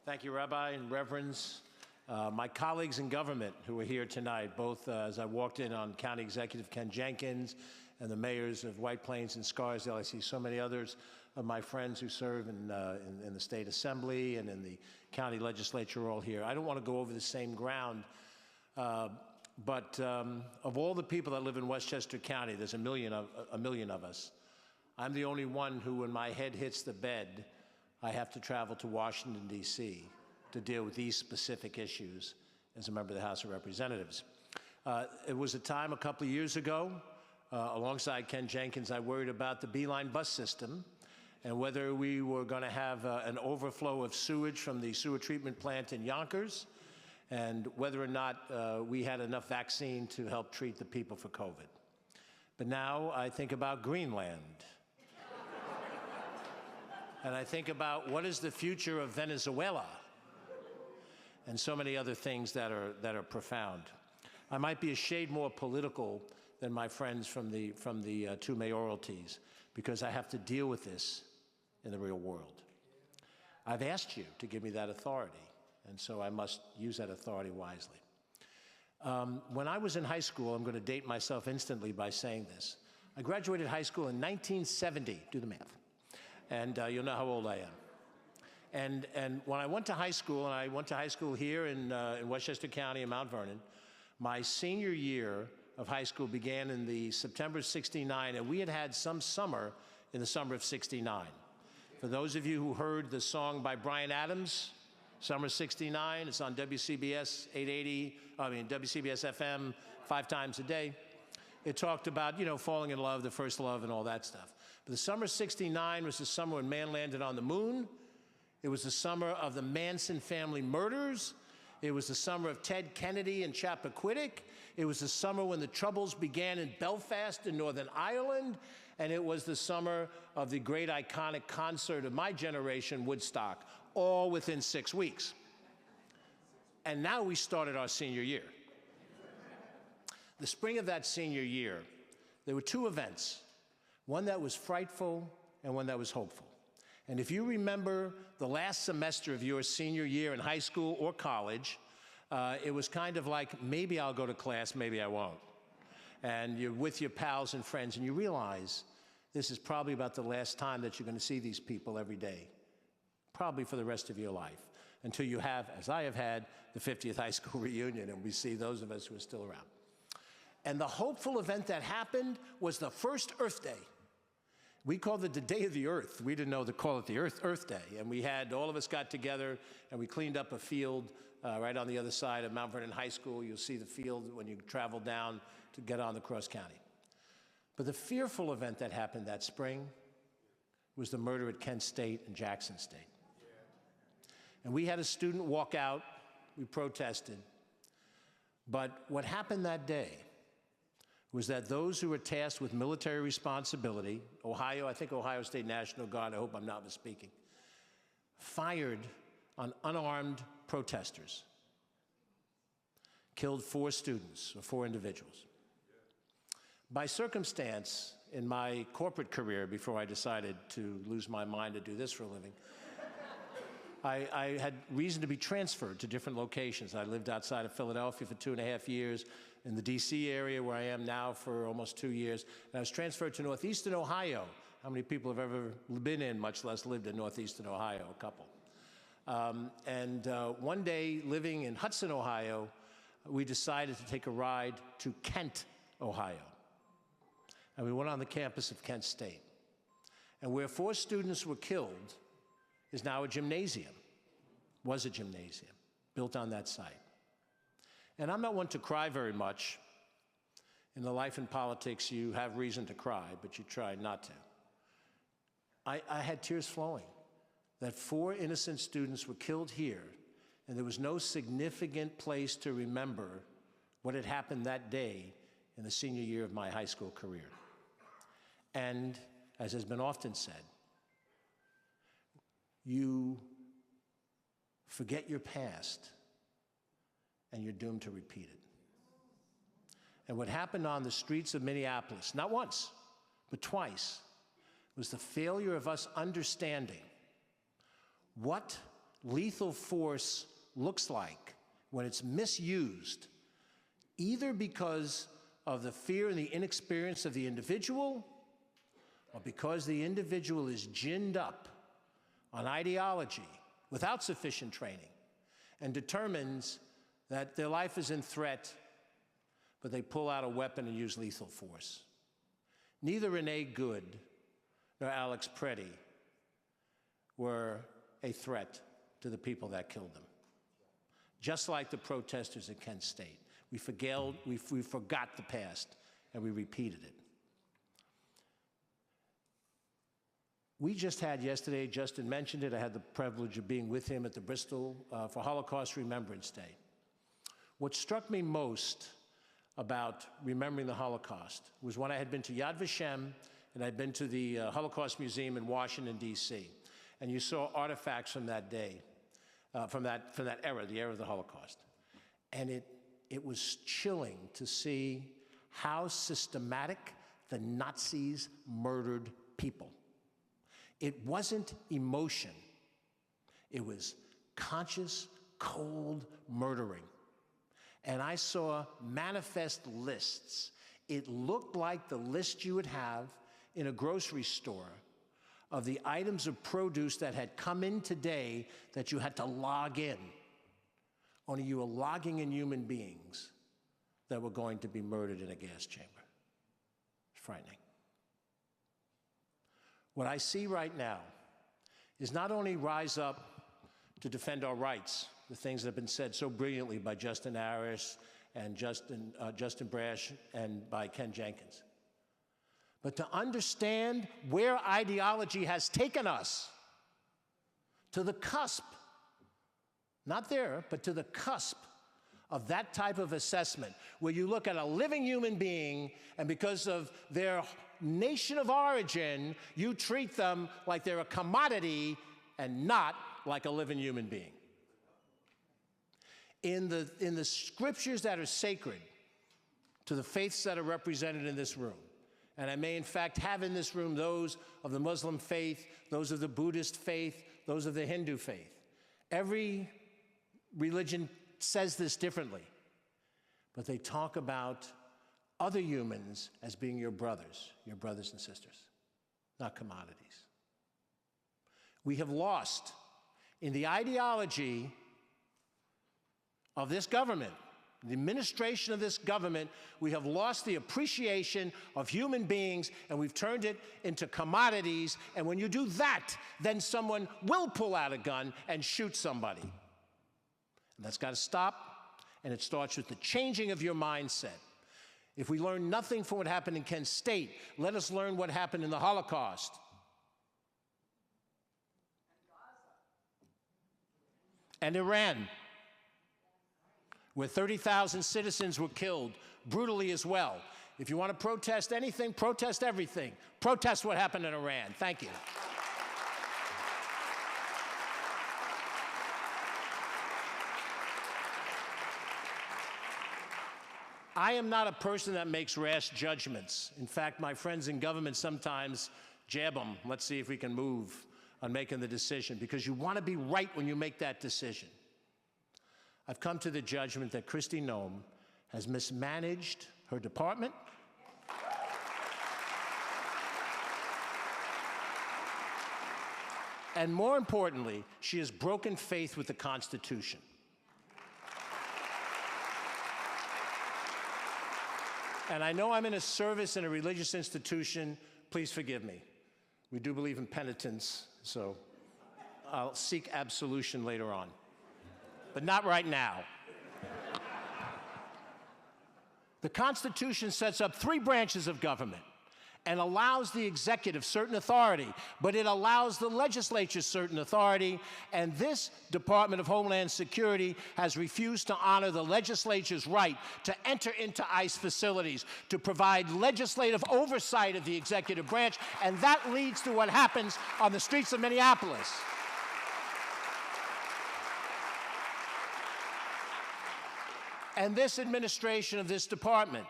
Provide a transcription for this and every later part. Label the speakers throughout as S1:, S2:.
S1: Thank you, Rabbi and Reverends. My colleagues in government who are here tonight, both as I walked in on County Executive Ken Jenkins and the mayors of White Plains and Scarsdale. I see so many others of my friends who serve in the State Assembly and in the county legislature all here. I don't want to go over the same ground, but of all the people that live in Westchester County, there's a million of us. I'm the only one who, when my head hits the bed, I have to travel to Washington, D.C. to deal with these specific issues as a member of the House of Representatives. It was a time a couple of years ago, alongside Ken Jenkins, I worried about the Beeline bus system and whether we were going to have an overflow of sewage from the sewer treatment plant in Yonkers, and whether or not we had enough vaccine to help treat the people for COVID. But now I think about Greenland. And I think about what is the future of Venezuela and so many other things that are profound. I might be a shade more political than my friends from the two mayoralties because I have to deal with this in the real world. I've asked you to give me that authority, and so I must use that authority wisely. When I was in high school, I'm going to date myself instantly by saying this. I graduated high school in 1970, do the math, and you'll know how old I am. And when I went to high school, and I went to high school here in Westchester County in Mount Vernon, my senior year of high school began in the September of '69, and we had some summer in the summer of '69. For those of you who heard the song by Bryan Adams, Summer '69, it's on WCBS 880, WCBS FM 5 times a day. It talked about, falling in love, the first love, and all that stuff. But the summer '69 was the summer when man landed on the moon. It was the summer of the Manson family murders. It was the summer of Ted Kennedy and Chappaquiddick. It was the summer when the Troubles began in Belfast in Northern Ireland. And it was the summer of the great iconic concert of my generation, Woodstock, all within 6 weeks. And now we started our senior year. The spring of that senior year, there were two events, one that was frightful and one that was hopeful. And if you remember the last semester of your senior year in high school or college, it was kind of like, maybe I'll go to class, maybe I won't. And you're with your pals and friends, and you realize this is probably about the last time that you're going to see these people every day, probably for the rest of your life, until you have, as I have had, the 50th high school reunion, and we see those of us who are still around. And the hopeful event that happened was the first Earth Day. We called it the Day of the Earth. We didn't know to call it the Earth Day. And we had, all of us got together and we cleaned up a field right on the other side of Mount Vernon High School. You'll see the field when you travel down to get on the cross county. But the fearful event that happened that spring was the murder at Kent State and Jackson State. And we had a student walk out, we protested. But what happened that day was that those who were tasked with military responsibility, Ohio, I think Ohio State National Guard, I hope I'm not misspeaking, fired on unarmed protesters, killed 4 students or 4 individuals. By circumstance, in my corporate career, before I decided to lose my mind to do this for a living, I had reason to be transferred to different locations. I lived outside of Philadelphia for 2.5 years, in the D.C. area where I am now for almost 2 years, and I was transferred to northeastern Ohio. How many people have ever been in, much less lived in northeastern Ohio? A couple. One day, living in Hudson, Ohio, we decided to take a ride to Kent, Ohio. And we went on the campus of Kent State. And where 4 students were killed is now a gymnasium, was a gymnasium, built on that site. And I'm not one to cry very much. In the life and politics, you have reason to cry, but you try not to. I had tears flowing that 4 innocent students were killed here, and there was no significant place to remember what had happened that day in the senior year of my high school career. And, as has been often said, you forget your past, and you're doomed to repeat it. And what happened on the streets of Minneapolis, not once, but twice, was the failure of us understanding what lethal force looks like when it's misused, either because of the fear and the inexperience of the individual, or because the individual is ginned up on ideology without sufficient training and determines that their life is in threat, but they pull out a weapon and use lethal force. Neither Renee Good nor Alex Preddy were a threat to the people that killed them. Just like the protesters at Kent State. We forgot the past, and we repeated it. We just had yesterday, Justin mentioned it, I had the privilege of being with him at the Bristol for Holocaust Remembrance Day. What struck me most about remembering the Holocaust was when I had been to Yad Vashem and I'd been to the Holocaust Museum in Washington, D.C., and you saw artifacts from that day, from that era, the era of the Holocaust. And it was chilling to see how systematic the Nazis murdered people. It wasn't emotion. It was conscious, cold murdering. And I saw manifest lists. It looked like the list you would have in a grocery store of the items of produce that had come in today that you had to log in. Only you were logging in human beings that were going to be murdered in a gas chamber. It's frightening. What I see right now is not only rise up to defend our rights, the things that have been said so brilliantly by Justin Harris and Justin Brash and by Ken Jenkins, but to understand where ideology has taken us to the cusp, not there, but to the cusp of that type of assessment, where you look at a living human being, and because of their nation of origin, you treat them like they're a commodity and not like a living human being. In the scriptures that are sacred to the faiths that are represented in this room, and I may in fact have in this room those of the Muslim faith, those of the Buddhist faith, those of the Hindu faith. Every religion says this differently, but they talk about other humans as being your brothers and sisters, not commodities. We have lost in the ideology of this government, the administration of this government, we have lost the appreciation of human beings, and we've turned it into commodities. And when you do that, then someone will pull out a gun and shoot somebody. And that's got to stop, and it starts with the changing of your mindset. If we learn nothing from what happened in Kent State, let us learn what happened in the Holocaust. And Iran, where 30,000 citizens were killed brutally as well. If you want to protest anything, protest everything. Protest what happened in Iran. Thank you. I am not a person that makes rash judgments. In fact, my friends in government sometimes jab them. Let's see if we can move on making the decision, because you want to be right when you make that decision. I've come to the judgment that Kristi Noem has mismanaged her department, and more importantly, she has broken faith with the Constitution. And I know I'm in a service in a religious institution. Please forgive me. We do believe in penitence, so I'll seek absolution later on. But not right now. The Constitution sets up 3 branches of government and allows the executive certain authority, but it allows the legislature certain authority, and this Department of Homeland Security has refused to honor the legislature's right to enter into ICE facilities, to provide legislative oversight of the executive branch, and that leads to what happens on the streets of Minneapolis. And this administration of this department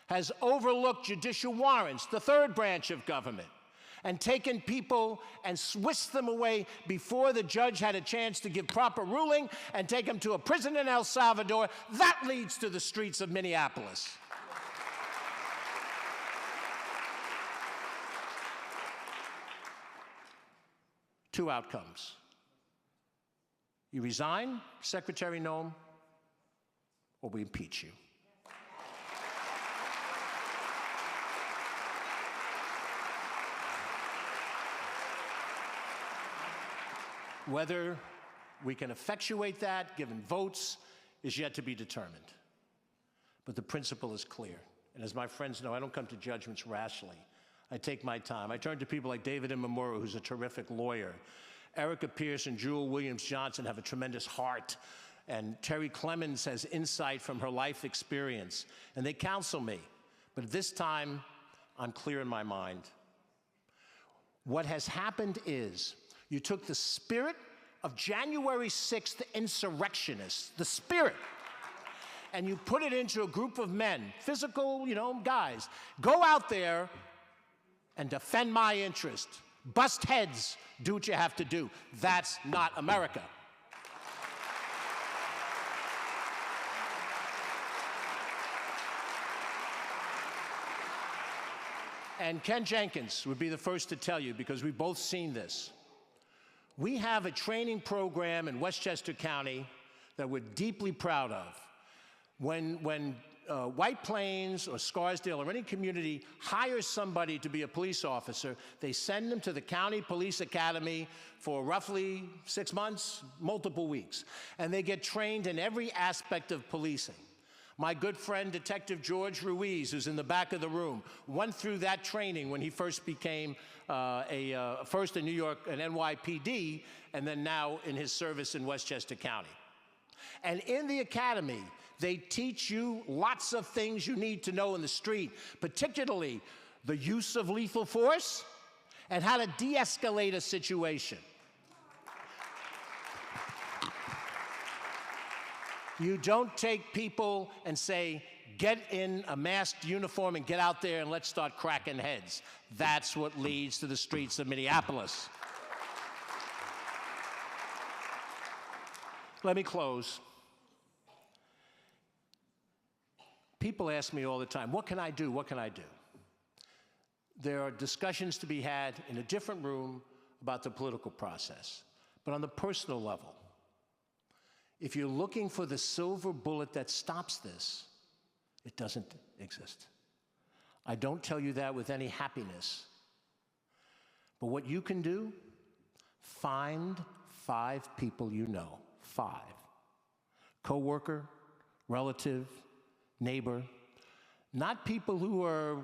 S1: has overlooked judicial warrants, the 3rd branch of government, and taken people and whisked them away before the judge had a chance to give proper ruling and take them to a prison in El Salvador. That leads to the streets of Minneapolis. Two outcomes. You resign, Secretary Noem, or we impeach you. Whether we can effectuate that, given votes, is yet to be determined. But the principle is clear. And as my friends know, I don't come to judgments rashly. I take my time. I turn to people like David Imamura, who's a terrific lawyer. Erica Pierce and Jewel Williams-Johnson have a tremendous heart. And Terry Clemens has insight from her life experience. And they counsel me. But this time, I'm clear in my mind. What has happened is, you took the spirit of January 6th insurrectionists, the spirit, and you put it into a group of men, physical, guys. Go out there and defend my interest. Bust heads, do what you have to do. That's not America. And Ken Jenkins would be the first to tell you, because we've both seen this. We have a training program in Westchester County that we're deeply proud of. When White Plains or Scarsdale or any community hires somebody to be a police officer, they send them to the County Police Academy for roughly 6 months, multiple weeks. And they get trained in every aspect of policing. My good friend, Detective George Ruiz, who's in the back of the room, went through that training when he first became first in New York, an NYPD, and then now in his service in Westchester County. And in the academy, they teach you lots of things you need to know in the street, particularly the use of lethal force and how to de-escalate a situation. You don't take people and say, get in a masked uniform and get out there and let's start cracking heads. That's what leads to the streets of Minneapolis. Let me close. People ask me all the time, what can I do? What can I do? There are discussions to be had in a different room about the political process. But on the personal level, if you're looking for the silver bullet that stops this, it doesn't exist. I don't tell you that with any happiness. But what you can do, find 5 people you know, 5. Coworker, relative, neighbor, not people who are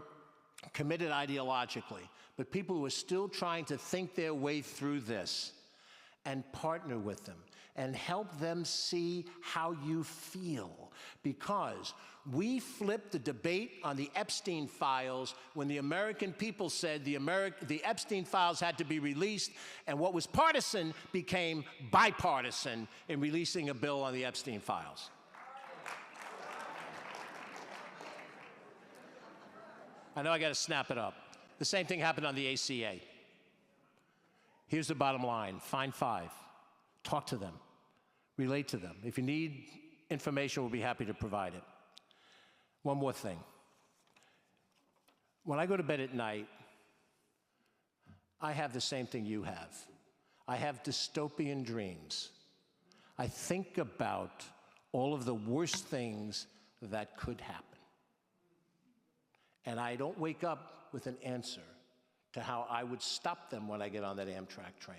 S1: committed ideologically, but people who are still trying to think their way through this, and partner with them and help them see how you feel. Because we flipped the debate on the Epstein files when the American people said the Epstein files had to be released, and what was partisan became bipartisan in releasing a bill on the Epstein files. I know I got to snap it up. The same thing happened on the ACA. Here's the bottom line. Find 5. Talk to them. Relate to them. If you need information, we'll be happy to provide it. One more thing. When I go to bed at night, I have the same thing you have. I have dystopian dreams. I think about all of the worst things that could happen. And I don't wake up with an answer to how I would stop them when I get on that Amtrak train.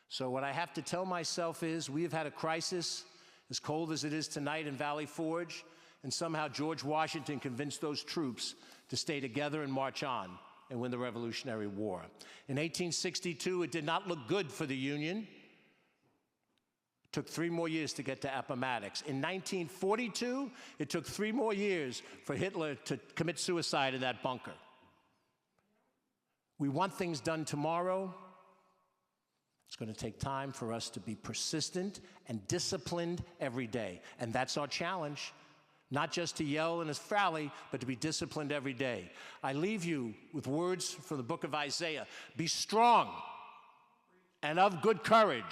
S1: So what I have to tell myself is, we have had a crisis as cold as it is tonight in Valley Forge, and somehow George Washington convinced those troops to stay together and march on and win the Revolutionary War. In 1862, it did not look good for the Union. It took 3 more years to get to Appomattox. In 1942, it took 3 more years for Hitler to commit suicide in that bunker. We want things done tomorrow. It's going to take time for us to be persistent and disciplined every day. And that's our challenge. not just to yell and rally, but to be disciplined every day. I leave you with words from the book of Isaiah. Be strong and of good courage,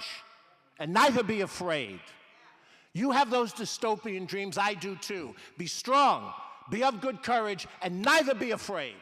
S1: and neither be afraid. You have those dystopian dreams, I do too. Be strong, be of good courage, and neither be afraid.